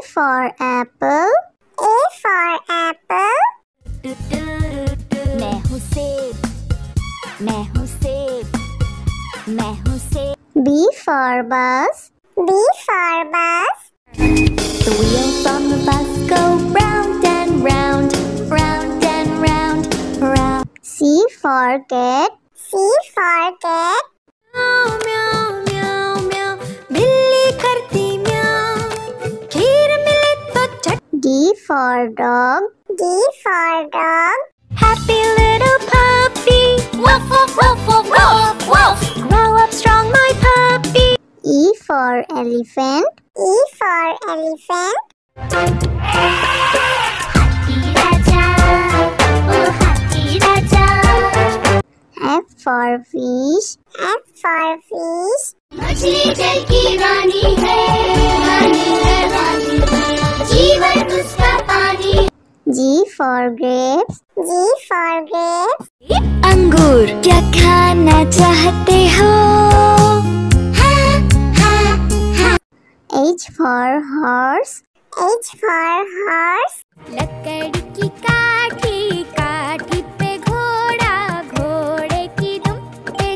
for apple. A for apple. मैं हूँ सेब, मैं हूँ सेब, मैं हूँ सेब। B for bus. B for bus. The wheels on the bus go round and round, round and round, round. C for cat. C for cat. म्याऊ म्याऊ म्याऊ म्याऊ, बिल्ली करती म्याऊ, खीर मिले तो चट। D for dog. D for dog. Happy little puppy, woof woof woof woof woof woof. Grow up strong, my puppy. E for elephant. E for elephant. Happy Raja, oh happy Raja. F for fish. F for fish. मछली जल की रानी है, रानी है, रानी है, जीवन उसका पानी। G for grapes. G for grapes. अंगूर क्या खाना चाहते हो? H for horse. H for horse. लकड़ी की काठी, काठी पे घोड़ा, घोड़े की दुम पे।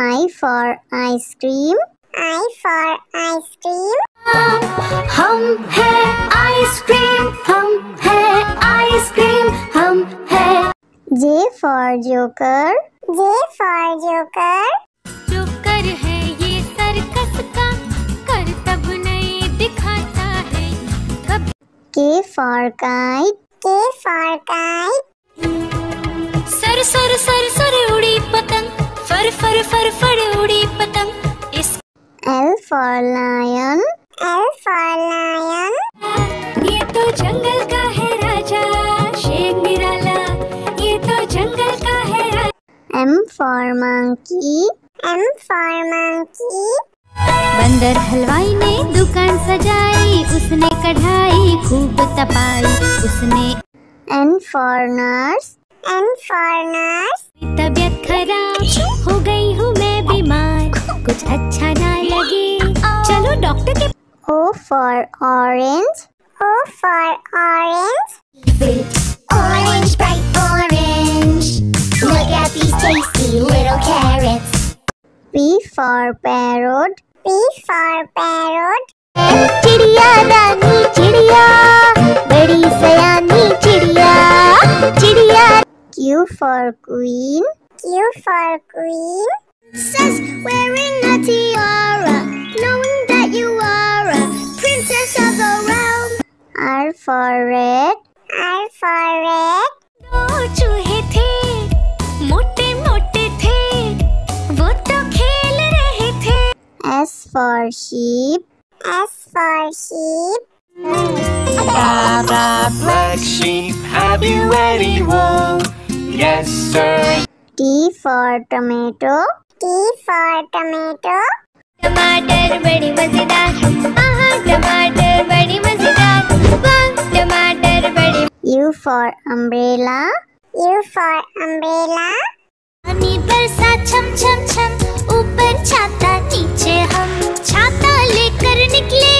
I for ice cream. I for ice cream. हम है आइसक्रीम, हम है आइसक्रीम, हम है। J for joker. J for joker. Joker है ये सर्कस का, करतब नहीं दिखाता है कभी। K for kite. K for kite. Sir sir sir sir उड़ी पतंग, फर फर फर फर उड़ी पतंग। इस L for lion. L for lion. ये तो जंगल का है राजा, शेर निराला, ये तो जंगल का है राजा। M for monkey. M for monkey. बंदर हलवाई ने दुकान सजाई, उसने कढ़ाई खूब तपाई, उसने। N for nurse. N for nurse. तबीयत खराब हो गई हूँ मैं बीमार, कुछ अच्छा ना लगे, चलो डॉक्टर के। O for orange. O for orange. Orange, bright orange, look at these tasty little carrots. P for parrot. P for parrot. चिड़िया रानी चिड़िया, बड़ी सयानी चिड़िया, चिड़िया। Q for queen. Q for queen. Princess wearing a tiara, knowing that you are a princess of the realm. R for red. R for red. दो चूहे थे, मोटे मोटे थे, वो तो खेल रहे थे। S for sheep. S for sheep. Black sheep, have you any wool? Yes, sir. T for tomato. T for tomato. टमाटर बड़ी मजेदार, आहा टमाटर बड़ी मजेदार, वाह टमाटर बड़ी। U for umbrella. U for umbrella. पानी बरसा छम छम छम, ऊपर छाता नीचे हम, छाता लेकर निकले।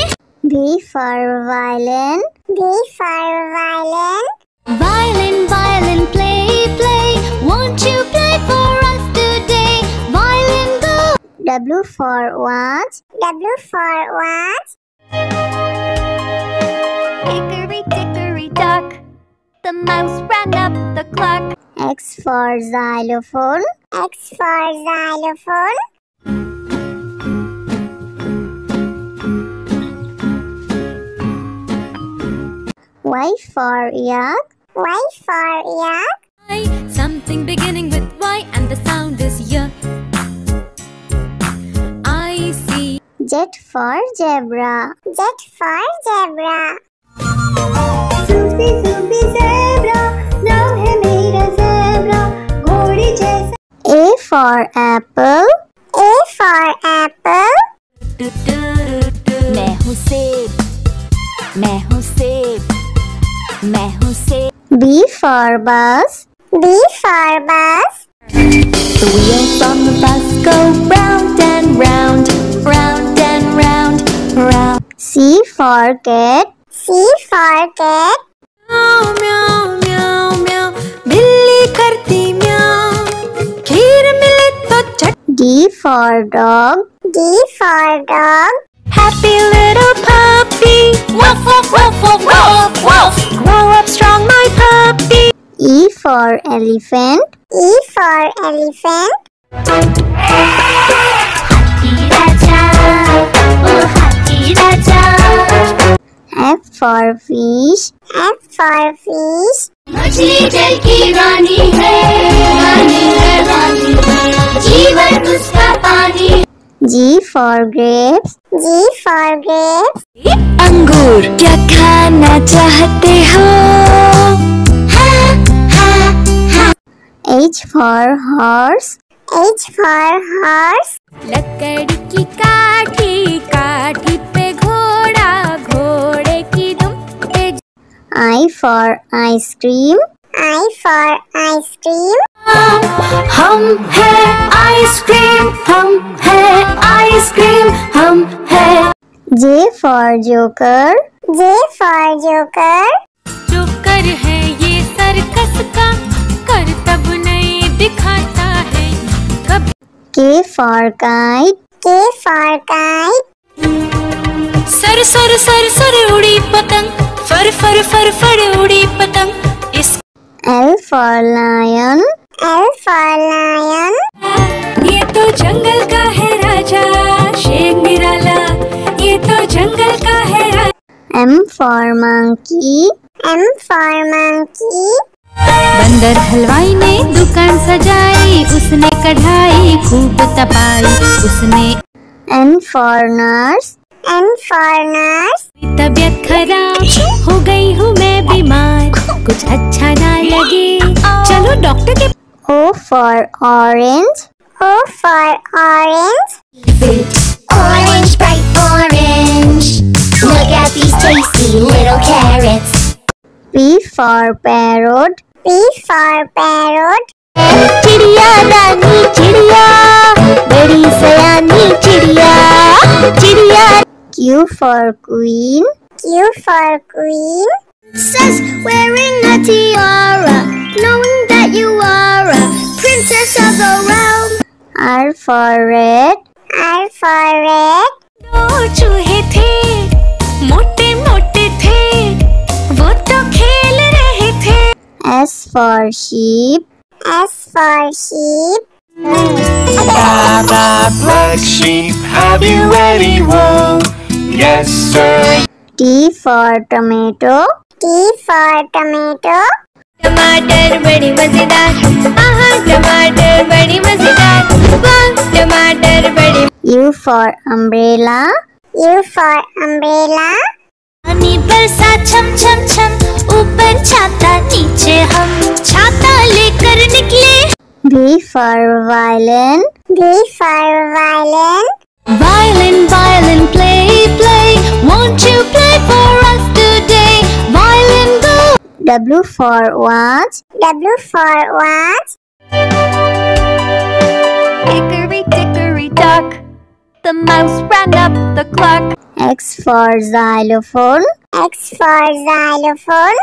V for violin. V for violin. Violin, violin, play, play, won't you play for us today? Violin, go. W for watch. W for watch. Hickory dickory dock, the mouse ran up the clock. X for xylophone. X for xylophone. Y for yak. Y for yak. Something beginning with Y and the sound is Y. I see. Z for zebra. Z for zebra. Zoopy zoopy zebra, नाम है मेरा zebra, घोड़ी जैसा। A for apple. A for apple. मैं हूँ सेब, मैं हूँ सेब, मैं हूँ सेब। B for bus. B for bus. The wheels on the bus go round and round, round and round, round. C for cat. C for cat. म्याऊ म्याऊ म्याऊ म्याऊ, बिल्ली करती म्याऊ, खीर मिले तो चट। D for dog. D for dog. Happy little puppy, woof woof woof woof woof woof. Grow up strong, my puppy. E for elephant. E for elephant. हाथी राजा, ओ हाथी राजा। F for fish. F for fish. मछली जल की रानी है, रानी है, रानी है, जीवन उसका पानी। G for grapes. G for grapes. अंगूर क्या खाना चाहते हो? हाँ हाँ हाँ। H for horse. H for horse. लकड़ी की काठी, काठी पे घोड़ा, घोड़े की दुम पे। I for ice cream. I for ice cream. हम है आइसक्रीम, हम है आइसक्रीम, हम है। J for joker. J for joker. Joker है ये सर्कस का, करतब नहीं दिखाता है कभी। K for kite. K for kite. Sir sir sir sir उड़ी पतंग, फर फर फर फर उड़ी पतंग। इस L for lion. L for lion. ये तो जंगल का है राजा, शेर निराला, ये तो जंगल का है राजा। M for monkey. M for monkey. बंदर हलवाई ने दुकान सजाई, उसने कढ़ाई खूब तपाई, उसने। N for nurse. N for nurse. तबीयत खराब हो गई हूँ मैं बीमार, कुछ अच्छा ना लगे, चलो डॉक्टर के। O for orange. O for orange. Orange, bright orange. Look at these tasty little carrots. P for parrot. P for parrot. चिड़िया रानी चिड़िया, बड़ी सयानी चिड़िया, चिड़िया। Q for queen. Q for queen. Princess wearing a tiara, knowing that you are a princess of the realm. R for red. R for red. दो चूहे थे, मोटे मोटे थे, वो तो खेल रहे थे। S for sheep. S for sheep. Baa baa black sheep, have you any wool? Yes sir. T for tomato. T for tomato. टमाटर बड़ी मजेदार, आहा टमाटर बड़ी मजेदार, वाह टमाटर बड़ी। U for umbrella. U for umbrella. पानी बरसा छम छम छम, ऊपर छाता नीचे हम, छाता लेकर निकले। V for violin. V for violin. Violin, violin, play, play, won't you play for us today? Violin, go. W for watch. W for watch. Hickory dickory dock, the mouse ran up the clock. X for xylophone. X for xylophone.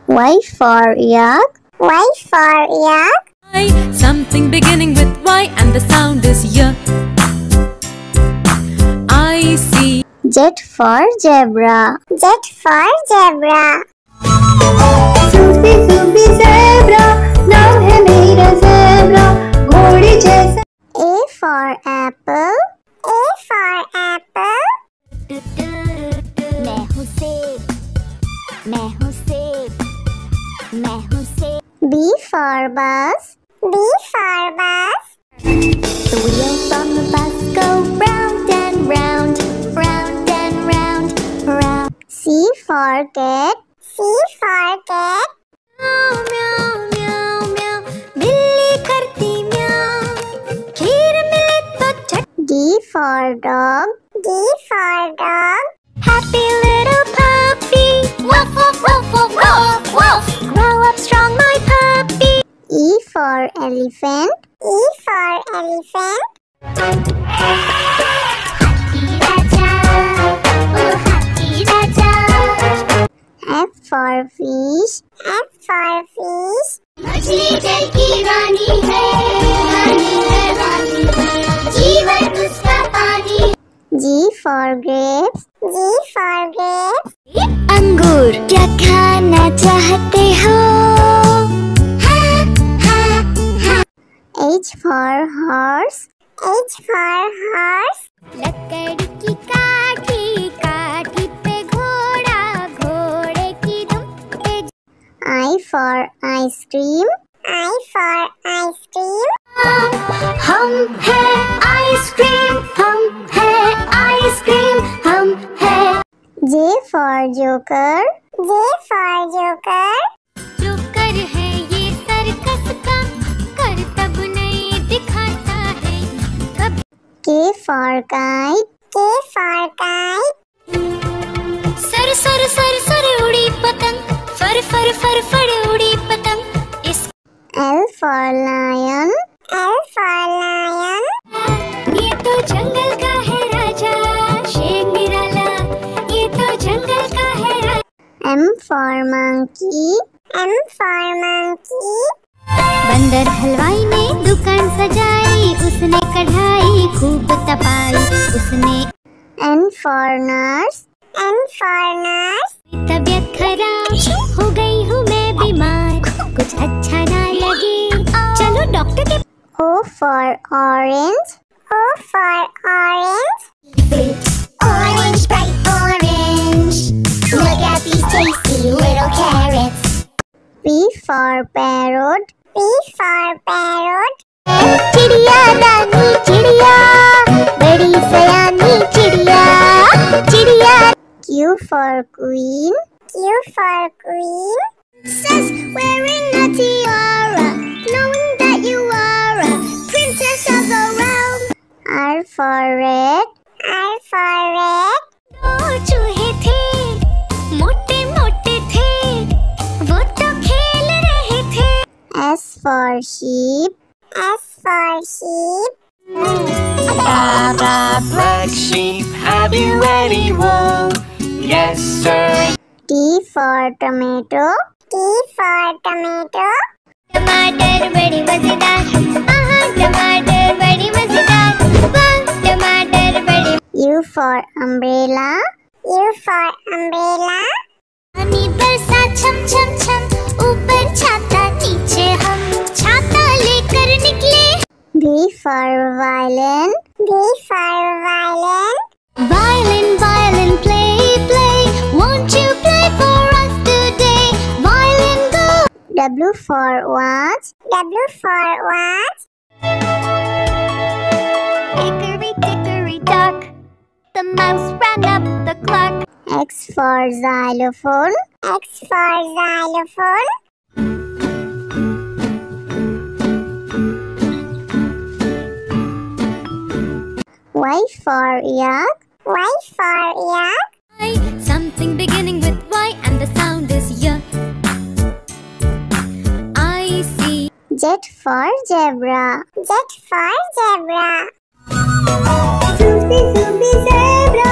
Y for yak. Y for yak. Something beginning with Y and the sound is Y. I see. Z for zebra. Z for zebra. Sufi Sufi zebra, नाम है मेरा zebra, घोड़े जैसा। A for apple. A for apple. मैं हूँ सेब, मैं हूँ सेब, मैं हूँ सेब। B for bus. B for bus. The wheels on the bus go round and round, round and round, round. C for cat. C for cat. म्याऊ म्याऊ म्याऊ म्याऊ, बिल्ली करती म्याऊ, खीर मिले तो चट। D for dog. D for dog. Happy little puppy, woof woof woof woof woof woof. Grow up strong, my puppy. E for elephant. E for elephant. F for fish. F for fish. मछली जल की रानी है, रानी है, रानी है, जीवन उसका पानी। G for grapes. G for grapes. अंगूर क्या खाना चाहते हो? H for horse. H for horse. लकड़ी की काठी, काठी पे घोड़ा, घोड़े की दुम पे। I for ice cream. I for ice cream. हम है आइसक्रीम, हम है आइसक्रीम, हम है। J for joker. J for joker. Joker है ये सर्कस का, करतब नहीं दिखाता है कब। K for kite. K for kite. Sir sir sir sir उड़ी पतंग, फर फर फर फर उड़ी पतंग। इस L for lion. L for lion. ये तो जंगल का है राजा, शेर निराला, ये तो जंगल का है राजा। M for monkey. M for monkey. बंदर हलवाई ने दुकान सजाई, उसने कढ़ाई खूब तपाई, उसने। N for nurse. N for nurse. तबीयत खराब हो गई हूँ मैं बीमार, कुछ अच्छा ना लगे चलो डॉक्टर के। O for orange. O for orange. Orange, bright orange, look at these tasty little carrots. P for parrot. P for parrot. चिड़िया दानी चिड़िया, बड़ी सयानी चिड़िया, चिड़िया। Q for queen. Q for queen. Princess wearing a tiara, knowing that you are a princess of the realm. R for red. R for red. दो चूहे थे, मोटे मोटे थे, वो तो खेल रहे थे। S for sheep. S for sheep. Black sheep, have you any wool? Yes, sir. T for tomato. T for tomato. टमाटर बड़ी मजेदार, आहा टमाटर बड़ी मजेदार, वाह टमाटर बड़ी। U for umbrella. U for umbrella. पानी बरसा छम छम छम, ऊपर छाता नीचे हम, छाता लेकर निकले। V for violin. V for violin. Violin, violin, play, play, won't you play for us today? Violin, go. W for watch. W for watch. Hickory dickory dock, the mouse ran up the clock. X for xylophone. X for xylophone. Y for yak. Y for yak. Something beginning with Y and the sound is Y. I see. Z for zebra. Z for zebra. Zoopy zoopy zebra.